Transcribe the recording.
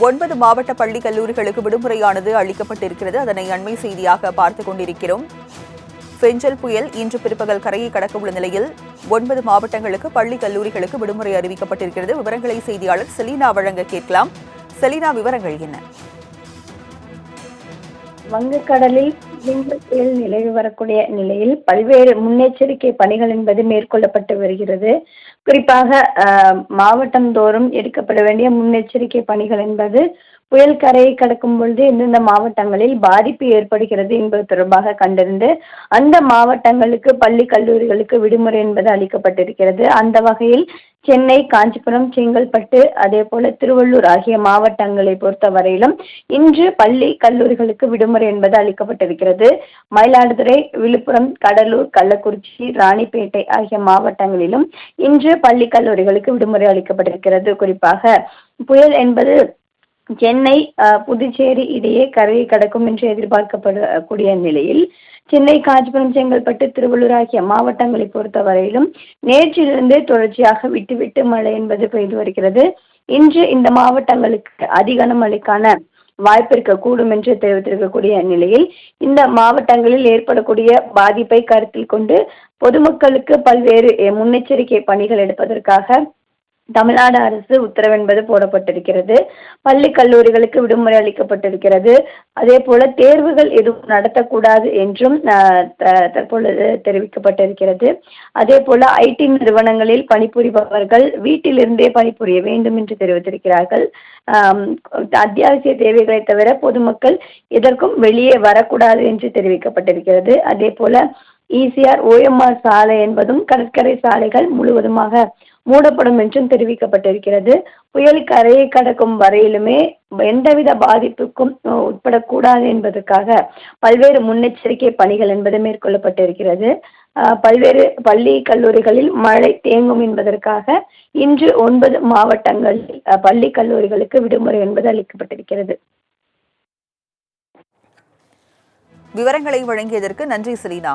9 மாவட்ட பள்ளி கல்லூரிகளுக்கு விடுமுறையானது அளிக்கப்பட்டிருக்கிறது. அதனை அண்மை செய்தியாக பார்த்துக் கொண்டிருக்கிறோம். பெஞ்சல் புயல் இன்று பிற்பகல் கரையை கடக்க உள்ள நிலையில் 9 மாவட்டங்களுக்கு பள்ளி கல்லூரிகளுக்கு விடுமுறை அறிவிக்கப்பட்டிருக்கிறது. விவரங்களை செய்தியாளர் செலீனா வழங்க கேட்கலாம். செலீனா, விவரங்கள் என்ன? வங்கக்கடலில் பெஞ்சல் புயல் நிலவி வரக்கூடிய நிலையில் பல்வேறு முன்னெச்சரிக்கை பணிகள் என்பது மேற்கொள்ளப்பட்டு வருகிறது. குறிப்பாக மாவட்டம் தோறும் எடுக்கப்பட வேண்டிய முன்னெச்சரிக்கை பணிகள் என்பது புயல் கரையை கடக்கும் பொழுது எந்தெந்த மாவட்டங்களில் பாதிப்பு ஏற்படுகிறது என்பது தொடர்பாக கண்டறிந்து அந்த மாவட்டங்களுக்கு பள்ளி கல்லூரிகளுக்கு விடுமுறை என்பது அளிக்கப்பட்டிருக்கிறது. அந்த வகையில் சென்னை, காஞ்சிபுரம், செங்கல்பட்டு, அதே போல திருவள்ளூர் ஆகிய மாவட்டங்களை பொறுத்தவரையிலும் இன்று பள்ளி கல்லூரிகளுக்கு விடுமுறை என்பது அளிக்கப்பட்டிருக்கிறது. மயிலாடுதுறை, விழுப்புரம், கடலூர், கள்ளக்குறிச்சி, ராணிப்பேட்டை ஆகிய மாவட்டங்களிலும் இன்று பள்ளி கல்லூரிகளுக்கு விடுமுறை அளிக்கப்பட்டிருக்கிறது. குறிப்பாக புயல் என்பது சென்னை, புதுச்சேரி இடையே கரையை கடக்கும் என்று எதிர்பார்க்கப்படக்கூடிய நிலையில் சென்னை, காஞ்சிபுரம், செங்கல்பட்டு, திருவள்ளூர் ஆகிய மாவட்டங்களை பொறுத்தவரையிலும் நேற்றிலிருந்தே தொடர்ச்சியாக விட்டு மழை என்பது பெய்து வருகிறது. இன்று இந்த மாவட்டங்களுக்கு அதிக கனமழைக்கான வாய்ப்பு இருக்கக்கூடும் என்று தெரிவித்திருக்கக்கூடிய நிலையில் இந்த மாவட்டங்களில் ஏற்படக்கூடிய பாதிப்பை கருத்தில் கொண்டு பொதுமக்களுக்கு பல்வேறு முன்னெச்சரிக்கை பணிகள் எடுப்பதற்காக தமிழ்நாடு அரசு உத்தரவு என்பது போடப்பட்டிருக்கிறது. பள்ளி கல்லூரிகளுக்கு விடுமுறை அளிக்கப்பட்டிருக்கிறது. அதே போல தேர்வுகள் எதுவும் நடத்தக்கூடாது என்றும் தற்பொழுது தெரிவிக்கப்பட்டிருக்கிறது. அதே போல ஐடி நிறுவனங்களில் பணிபுரிபவர்கள் வீட்டிலிருந்தே பணிபுரிய வேண்டும் என்று தெரிவித்திருக்கிறார்கள். அத்தியாவசிய தேவைகளை தவிர பொதுமக்கள் எதற்கும் வெளியே வரக்கூடாது என்று தெரிவிக்கப்பட்டிருக்கிறது. அதே போல ECR, OMR சாலை என்பதும் கடற்கரை சாலைகள் முழுவதுமாக மூடப்படும் என்றும் தெரிவிக்கப்பட்டிருக்கிறது. புயல் கரையை கடக்கும் வரையிலுமே எந்தவித பாதிப்புக்கும் உட்படக்கூடாது என்பதற்காக பல்வேறு முன்னெச்சரிக்கை பணிகள் என்பது மேற்கொள்ளப்பட்டிருக்கிறது. பல்வேறு பள்ளி கல்லூரிகளில் மழை தேங்கும் என்பதற்காக இன்று 9 மாவட்டங்களில் பள்ளி கல்லூரிகளுக்கு விடுமுறை என்பது அளிக்கப்பட்டிருக்கிறது. விவரங்களை வழங்கியதற்கு நன்றி செலீனா.